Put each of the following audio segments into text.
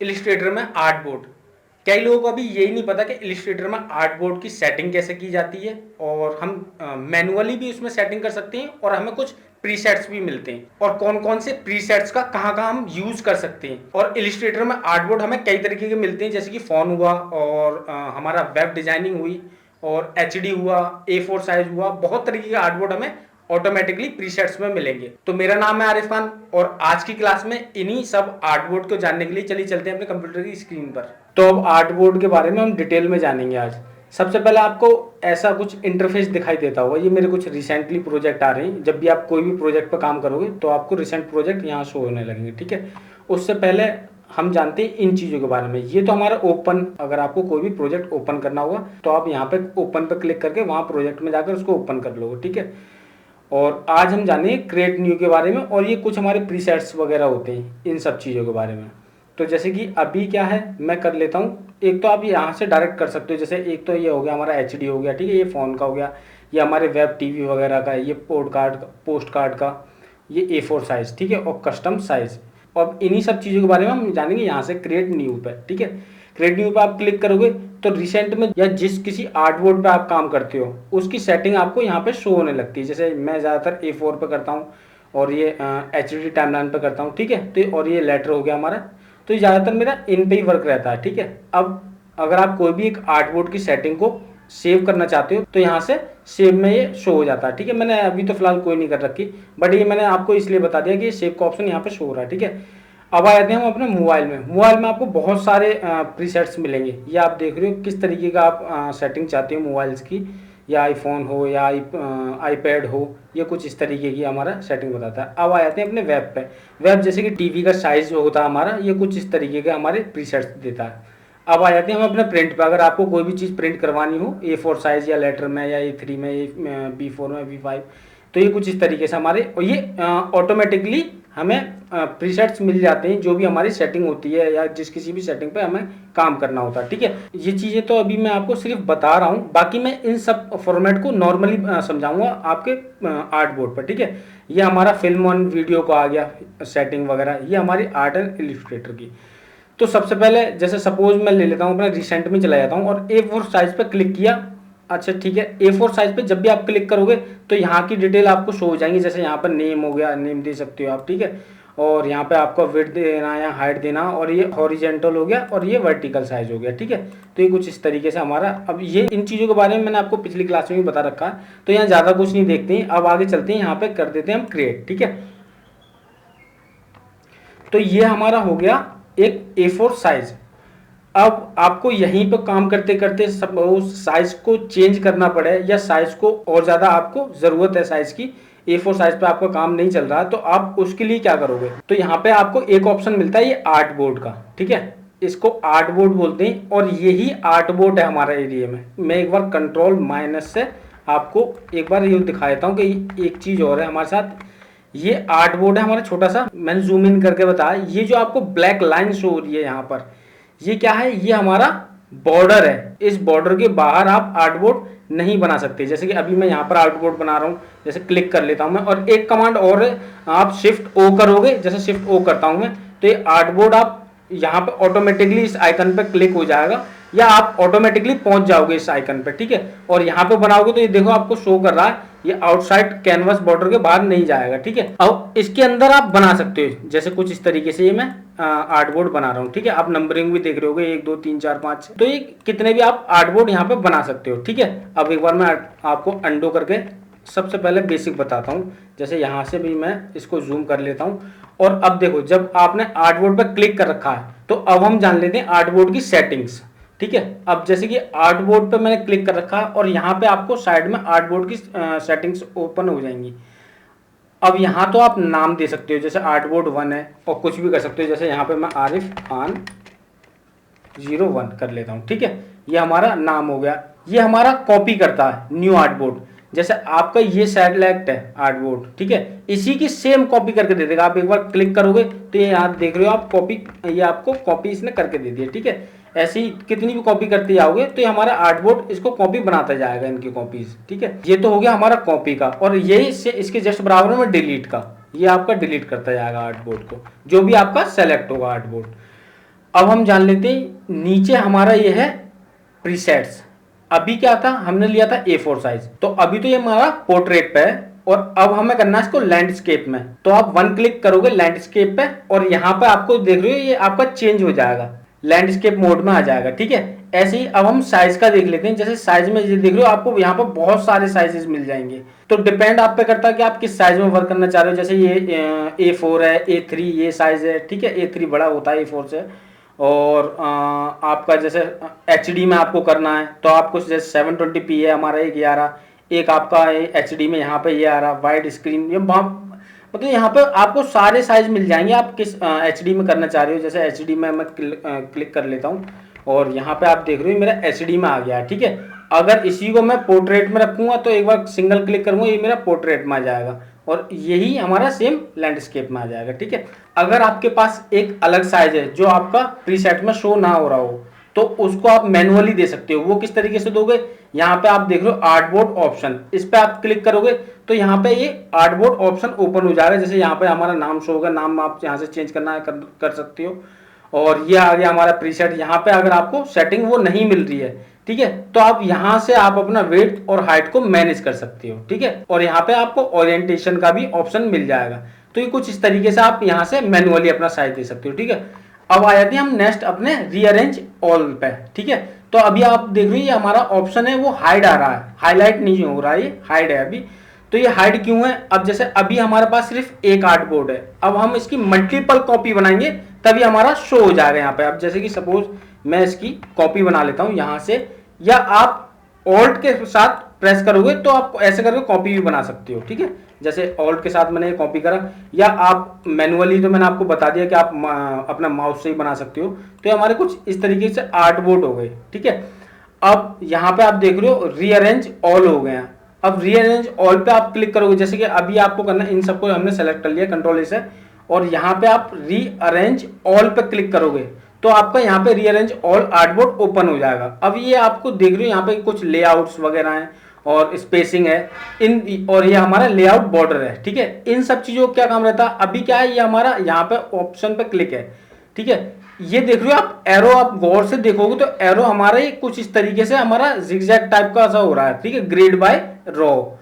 Illustrator में art board. कई लोगों को अभी यही नहीं पता कि इलिस्ट्रेटर में आर्ट बोर्ड की सेटिंग कैसे की जाती है, और हम मैनुअली भी उसमें सेटिंग कर सकते हैं, और हमें कुछ प्रीसेट्स भी मिलते हैं, और कौन कौन से प्रीसेट्स का कहाँ कहाँ हम यूज कर सकते हैं। और इलिस्ट्रेटर में आर्ट बोर्ड हमें कई तरीके के मिलते हैं, जैसे कि फोन हुआ, और हमारा वेब डिजाइनिंग हुई, और एचडी हुआ, A4 साइज हुआ, बहुत तरीके के आर्ट बोर्ड हमें ऑटोमेटिकली प्रीसेट्स में मिलेंगे। तो मेरा नाम है आरिफ खान, और आज की क्लास में इन्हीं सब आर्ट बोर्ड को जानने के लिए चलिए चलते हैं अपने कंप्यूटर की स्क्रीन पर। तो अब आर्ट बोर्ड के बारे में हम डिटेल में जानेंगे आज। सबसे पहले आपको ऐसा कुछ इंटरफेस दिखाई देता होगा, ये मेरे कुछ रिसेंटली प्रोजेक्ट आ रहे हैं। जब भी आप कोई भी प्रोजेक्ट पर काम करोगे तो आपको रिसेंट प्रोजेक्ट यहाँ शो होने लगेंगे, ठीक है। उससे पहले हम जानते हैं इन चीज़ों के बारे में। ये तो हमारा ओपन, अगर आपको कोई भी प्रोजेक्ट ओपन करना होगा तो आप यहाँ पे ओपन पर क्लिक करके वहाँ प्रोजेक्ट में जाकर उसको ओपन कर लोगे, ठीक है। और आज हम जानेंगे क्रिएट न्यू के बारे में, और ये कुछ हमारे प्रीसेट्स वगैरह होते हैं इन सब चीज़ों के बारे में। तो जैसे कि अभी क्या है, मैं कर लेता हूँ। एक तो आप यहाँ से डायरेक्ट कर सकते हो, जैसे एक तो ये हो गया हमारा एचडी हो गया, ठीक है, ये फ़ोन का हो गया, ये हमारे वेब टीवी वगैरह का है, ये पोस्ट कार्ड का, ये A4 साइज़, ठीक है, और कस्टम साइज़। अब इन्हीं सब चीज़ों के बारे में हम जानेंगे यहाँ से क्रिएट न्यू पे, ठीक है। क्रिएट न्यू पे आप क्लिक करोगे तो रिसेंट में या जिस किसी आर्ट बोर्ड पे आप काम करते हो उसकी सेटिंग आपको यहाँ पे शो होने लगती है। जैसे मैं ज़्यादातर A4 पे करता हूँ, और ये HD टाइमलाइन पे करता हूँ, ठीक है। तो और ये लेटर हो गया हमारा, तो ये ज़्यादातर मेरा इन पे ही वर्क रहता है, ठीक है। अब अगर आप कोई भी एक आर्ट बोर्ड की सेटिंग को सेव करना चाहते हो तो यहाँ से सेव में ये शो हो जाता है, ठीक है। मैंने अभी तो फिलहाल कोई नहीं कर रखी, बट ये मैंने आपको इसलिए बता दिया कि ये सेव का ऑप्शन यहाँ पे शो हो रहा है, ठीक है। अब आ जाते हैं हम अपने मोबाइल में। मोबाइल में आपको बहुत सारे प्रीसेट्स मिलेंगे। ये आप देख रहे हो किस तरीके का आप सेटिंग चाहते हो मोबाइल्स की, या आईफोन हो या आईपैड हो, ये कुछ इस तरीके की हमारा सेटिंग बताता है। अब आ जाते हैं अपने वेब पे। वेब जैसे कि टीवी का साइज जो होता है हमारा, ये कुछ इस तरीके के हमारे प्रीसेट्स देता है। अब आ जाते हैं हम अपने प्रिंट पे। अगर आपको कोई भी चीज़ प्रिंट करवानी हो A4 साइज या लेटर में या A3 में, B4 में, B5, तो ये कुछ इस तरीके से हमारे, और ये ऑटोमेटिकली हमें प्रीसेट्स मिल जाते हैं जो भी हमारी सेटिंग होती है या जिस किसी भी सेटिंग पे हमें काम करना होता है, ठीक है। ये चीज़ें तो अभी मैं आपको सिर्फ बता रहा हूँ, बाकी मैं इन सब फॉर्मेट को नॉर्मली समझाऊंगा आपके आर्ट बोर्ड पर, ठीक है। ये हमारा फिल्म और वीडियो को आ गया सेटिंग वगैरह, ये हमारी आर्ट एंड इलिस्ट्रेटर की। तो सबसे पहले जैसे सपोज मैं ले लेता हूँ अपना रिसेंट में चला जाता हूँ और A4 साइज पे क्लिक किया। अच्छा ठीक है, A4 साइज पे जब भी आप क्लिक करोगे तो यहाँ की डिटेल आपको शो हो जाएंगी। जैसे यहाँ पर नेम हो गया, नेम दे सकते हो आप, ठीक है। और यहाँ पे आपको विड्थ देना या हाइट देना, और ये हॉरिजेंटल हो गया और ये वर्टिकल साइज हो गया, ठीक है। तो ये कुछ इस तरीके से हमारा, अब ये इन चीज़ों के बारे में मैंने आपको पिछली क्लास में भी बता रखा है, तो यहाँ ज़्यादा कुछ नहीं देखते हैं। अब आगे चलते हैं, यहाँ पे कर देते हैं हम क्रिएट, ठीक है। तो ये हमारा हो गया एक A4 साइज। अब आपको यहीं पर काम करते करते सब उस साइज को चेंज करना पड़े, या साइज को और ज़्यादा आपको ज़रूरत है साइज की, A4 साइज पे आपका काम नहीं चल रहा है, तो आप उसके लिए क्या करोगे, तो यहाँ पे आपको एक ऑप्शन मिलता है ये आर्ट बोर्ड का, ठीक है। इसको आर्ट बोर्ड बोलते हैं, और यही आर्ट बोर्ड है हमारा एरिया में। मैं एक बार कंट्रोल माइनस से आपको एक बार ये दिखा देता हूँ कि एक चीज़ और है हमारे साथ। ये आर्ट बोर्ड है हमारा छोटा सा, मैंने जूम इन करके बताया। ये जो आपको ब्लैक लाइन शो हो रही है यहाँ पर, ये क्या है, ये हमारा बॉर्डर है। इस बॉर्डर के बाहर आप आर्ट बोर्ड नहीं बना सकते। जैसे कि अभी मैं यहाँ पर आर्ट बोर्ड बना रहा हूँ, जैसे क्लिक कर लेता हूँ मैं, और एक कमांड और है, आप शिफ्ट O करोगे, जैसे शिफ्ट O करता हूँ मैं, तो ये आर्ट बोर्ड आप यहाँ पे ऑटोमेटिकली इस आइकन पे क्लिक हो जाएगा, या आप ऑटोमेटिकली पहुंच जाओगे इस आइकन पे, ठीक है। और यहाँ पे बनाओगे तो ये देखो आपको शो कर रहा है, ये आउटसाइड कैनवस बॉर्डर के बाहर नहीं जाएगा, ठीक है। अब इसके अंदर आप बना सकते हो, जैसे कुछ इस तरीके से ये मैं आर्ट बोर्ड बना रहा हूँ, ठीक है। आप नंबरिंग भी देख रहे होगे, 1 2 3 4 5, तो ये कितने भी आप आर्ट बोर्ड यहाँ पे बना सकते हो, ठीक है। अब एक बार मैं आपको अंडो करके सबसे पहले बेसिक बताता हूँ। जैसे यहाँ से भी मैं इसको जूम कर लेता हूँ, और अब देखो जब आपने आर्ट बोर्ड पर क्लिक कर रखा है, तो अब हम जान लेते हैं आर्ट बोर्ड की सेटिंग्स, ठीक है। अब जैसे कि आर्ट बोर्ड पे मैंने क्लिक कर रखा है, और यहाँ पे आपको साइड में आर्ट बोर्ड की सेटिंग्स ओपन हो जाएंगी। अब यहाँ तो आप नाम दे सकते हो, जैसे आर्ट बोर्ड 1 है, और कुछ भी कर सकते हो। जैसे यहाँ पे मैं आरिफ खान 01 कर लेता हूँ, ठीक है। ये हमारा नाम हो गया। ये हमारा कॉपी करता है न्यू आर्ट बोर्ड। जैसे आपका ये सेलेक्ट है आर्ट बोर्ड, ठीक है, इसी की सेम कॉपी करके दे देगा। आप एक बार क्लिक करोगे तो ये यहाँ देख रहे हो आप कॉपी, ये आपको कॉपी इसने करके दे दिया, ठीक है। ऐसे ही कितनी भी कॉपी करते जाओगे तो ये हमारा आर्ट बोर्ड इसको कॉपी बनाता जाएगा, इनकी कॉपीज, ठीक है। ये तो हो गया हमारा कॉपी का, और यही से इसके जस्ट बराबर में डिलीट का, ये आपका डिलीट करता जाएगा आर्ट बोर्ड को, जो भी आपका सेलेक्ट होगा आर्ट बोर्ड। अब हम जान लेते हैं नीचे हमारा ये है प्रीसेट्स। अभी क्या था, हमने लिया था A4 साइज, तो अभी तो ये हमारा पोर्ट्रेट पे है और अब हमें करना है इसको लैंडस्केप में। तो आप वन क्लिक करोगे लैंडस्केप पे और यहाँ पे आपको देख रहे हो ये आपका चेंज हो जाएगा, लैंडस्केप मोड में आ जाएगा, ठीक है। ऐसे ही अब हम साइज का देख लेते हैं। जैसे साइज में ये देख रहे हो आपको यहाँ पर बहुत सारे साइजेस मिल जाएंगे, तो डिपेंड आप पे करता है कि आप किस साइज में वर्क करना चाह रहे हो। जैसे ये A4 है, A3 ये साइज है, ठीक है। A3 बड़ा होता है A4 से। और आपका जैसे HD में आपको करना है तो आपको जैसे 720p है हमारा, एक ये आ रहा, एक आपका HD में यहाँ पे ये आ रहा वाइड स्क्रीन। ये मतलब यहाँ पे आपको सारे साइज मिल जाएंगे, आप किस HD में करना चाह रहे हो। जैसे HD में मैं क्लिक कर लेता हूँ और यहाँ पे आप देख रहे हो मेरा HD में आ गया है, ठीक है। अगर इसी को मैं पोर्ट्रेट में रखूंगा तो एक बार सिंगल क्लिक करूंगा ये मेरा पोर्ट्रेट में आ जाएगा और यही हमारा सेम लैंडस्केप में आ जाएगा, ठीक है। अगर आपके पास एक अलग साइज है जो आपका प्रीसेट में शो ना हो रहा हो तो उसको आप मैनुअली दे सकते हो। वो किस तरीके से दोगे, यहाँ पे आप देख रहे हो आर्टबोर्ड ऑप्शन, इस पे आप क्लिक करोगे तो यहाँ पे ये आर्टबोर्ड ऑप्शन ओपन हो जाएगा। जैसे यहाँ पे हमारा नाम शो होगा, नाम आप यहाँ से चेंज करना है कर सकते हो। और ये आ गया हमारा प्रीसेट। यहाँ पे अगर आपको सेटिंग वो नहीं मिल रही है, ठीक है, तो आप यहाँ से आप अपना वेट और हाइट को मैनेज कर सकते हो, ठीक है। और यहाँ पे आपको ओरिएंटेशन का भी ऑप्शन मिल जाएगा। तो ये कुछ इस तरीके से आप यहाँ से मैनुअली अपना साइज दे सकते हो, ठीक है। अब आ जाते हैं हम नेक्स्ट अपने रीअरेंज ऑल पे, ठीक है। तो अभी आप देख रहे हो ये हमारा ऑप्शन है वो हाइड आ रहा है, हाईलाइट नहीं हो रहा है, ये हाइड है अभी। तो ये हाइड क्यों है, अब जैसे अभी हमारे पास सिर्फ एक आर्टबोर्ड है, अब हम इसकी मल्टीपल कॉपी बनाएंगे तभी हमारा शो हो जाएगा यहाँ पे। अब जैसे कि सपोज मैं इसकी कॉपी बना लेता हूँ यहाँ से, या आप ऑल्ट के साथ प्रेस करोगे तो आप ऐसे करके कॉपी भी बना सकते हो, ठीक है। जैसे ऑल्ट के साथ मैंने कॉपी करा, या आप मैनुअली, तो मैंने आपको बता दिया कि आप अपना माउस से ही बना सकते हो। तो ये हमारे कुछ इस तरीके से आर्टबोर्ड हो गए, ठीक है। अब यहाँ पे आप देख रहे हो रीअरेंज ऑल हो गया। अब रीअरेंज ऑल पे आप क्लिक करोगे, जैसे कि अभी आपको करना है, इन सबको हमने सेलेक्ट कर लिया कंट्रोल से, और यहाँ पे आप रीअरेंज ऑल पे क्लिक करोगे तो आपका यहाँ पे रीअरेंज ऑल आर्टबोर्ड ओपन हो जाएगा। अब ये आपको देख रहे हो यहाँ पे कुछ लेआउट्स वगैरह हैं और स्पेसिंग है इन, और ये हमारा लेआउट बॉर्डर है, ठीक है। इन सब चीजों का क्या काम रहता है, अभी क्या है, ये हमारा यहाँ पे ऑप्शन पे क्लिक है, ठीक है। ये देख रहे हो आप एरो, आप गौर से देखोगे तो एरो हमारा ये कुछ इस तरीके से हमारा जिगजैग टाइप का ऐसा हो रहा है, ठीक है, ग्रेड बाय रो।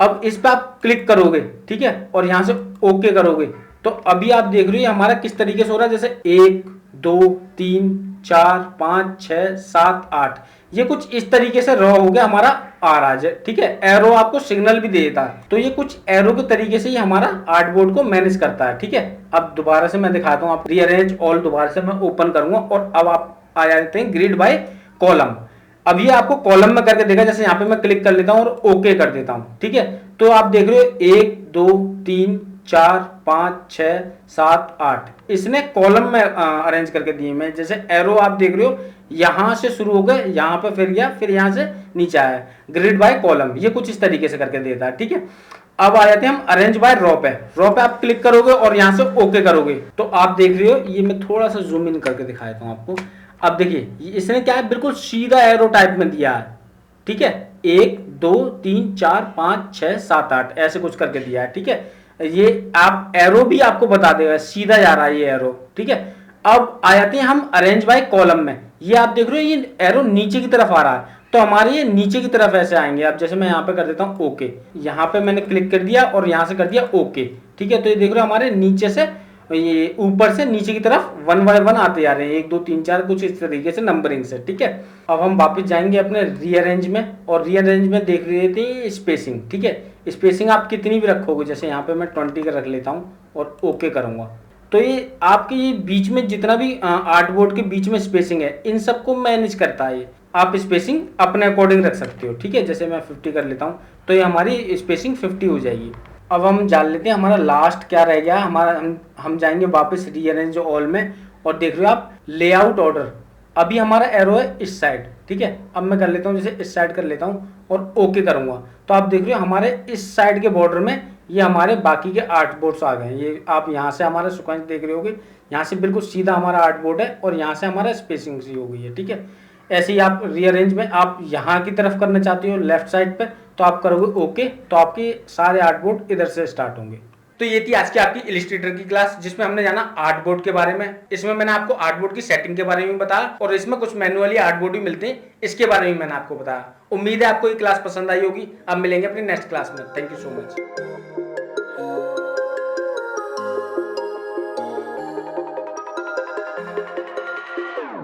अब इस पे आप क्लिक करोगे, ठीक है, और यहाँ से ओके करोगे तो अभी आप देख रहे हो हमारा किस तरीके से हो रहा है। जैसे 1 2 3 4 5 6 7 8, ये कुछ इस तरीके से रॉ हो गया हमारा आ रहा है, ठीक है। एरो आपको सिग्नल भी देता है, तो ये कुछ एरो के तरीके से ही हमारा आर्टबोर्ड को मैनेज करता है, ठीक है। अब दोबारा से मैं दिखाता हूँ, आप रीअरेंज ऑल दोबारा से मैं ओपन करूंगा और अब आप आ जाते हैं ग्रिड बाय कॉलम। अब ये आपको कॉलम में करके देगा, जैसे यहाँ पे मैं क्लिक कर लेता हूँ और ओके कर देता हूँ, ठीक है। तो आप देख रहे हो 1 2 3 4 5 6 7 8, इसने कॉलम में अरेंज करके दिए। मैं जैसे एरो आप देख रहे हो यहां से शुरू हो गए, यहाँ पे फिर गया, फिर यहाँ से नीचे आया, ग्रिड बाय कॉलम, ये कुछ इस तरीके से करके देता है, ठीक है। अब आ जाते हैं हम अरेंज बाय रो पे। रो पे आप क्लिक करोगे और यहाँ से ओके करोगे तो आप देख रहे हो, ये मैं थोड़ा सा जूम इन करके दिखा देता हूँ आपको। अब देखिए इसने क्या है, बिल्कुल सीधा एरो टाइप में दिया है, ठीक है। 1 2 3 4 5 6 7 8 ऐसे कुछ करके दिया है, ठीक है। ये आप एरो भी आपको बता देगा, सीधा जा रहा है ये एरो, ठीक है। अब आ जाते हैं हम अरेंज बाय कॉलम में। ये आप देख रहे हो ये एरो नीचे की तरफ आ रहा है, तो हमारे ये नीचे की तरफ ऐसे आएंगे। अब जैसे मैं यहाँ पे कर देता हूँ ओके, यहाँ पे मैंने क्लिक कर दिया और यहाँ से कर दिया ओके, ठीक है। तो ये देख रहे हो हमारे नीचे से, ये ऊपर से नीचे की तरफ 1 बाय 1 आते जा रहे हैं, 1 2 3 4 कुछ इस तरीके से नंबरिंग से, ठीक है। अब हम वापस जाएंगे अपने रीअरेंज में, और रीअरेंज में देख रहे थे स्पेसिंग, ठीक है। स्पेसिंग आप कितनी भी रखोगे, जैसे यहाँ पे मैं 20 का रख लेता हूँ और ओके करूँगा, तो ये आपके ये बीच में जितना भी आर्टबोर्ड के बीच में स्पेसिंग है इन सबको मैनेज करता है ये। आप स्पेसिंग अपने अकॉर्डिंग रख सकते हो, ठीक है। जैसे मैं 50 कर लेता हूँ तो ये हमारी स्पेसिंग 50 हो जाएगी। अब हम जान लेते हैं हमारा लास्ट क्या रह गया हमारा। हम जाएंगे वापस रीअरेंज ऑल में और देख रहे हो आप लेआउट ऑर्डर। अभी हमारा एरो है इस साइड, ठीक है। अब मैं कर लेता हूँ, जैसे इस साइड कर लेता हूँ और ओके करूँगा तो आप देख रहे हो हमारे इस साइड के बॉर्डर में ये हमारे बाकी के आर्टबोर्ड्स आ गए। ये आप यहाँ से हमारा सीक्वेंस देख रहे होगे, यहाँ से बिल्कुल सीधा हमारा आर्टबोर्ड है और यहाँ से हमारा स्पेसिंग सी हो गई है, ठीक है। ऐसे ही आप रीअरेंज में आप यहाँ की तरफ करना चाहते हो लेफ्ट साइड पे तो आप करोगे ओके, तो आपके सारे आर्टबोर्ड इधर से स्टार्ट होंगे। तो ये थी आज की आपकी इलिस्ट्रेटर की क्लास, जिसमें हमने जाना आर्टबोर्ड के बारे में। इसमें मैंने आपको आर्टबोर्ड की सेटिंग के बारे में बताया और इसमें कुछ मैनुअली आर्टबोर्ड भी मिलते हैं, इसके बारे में मैंने आपको बताया। उम्मीद है आपको ये क्लास पसंद आई होगी। अब मिलेंगे अपनी नेक्स्ट क्लास में। Thank you so much.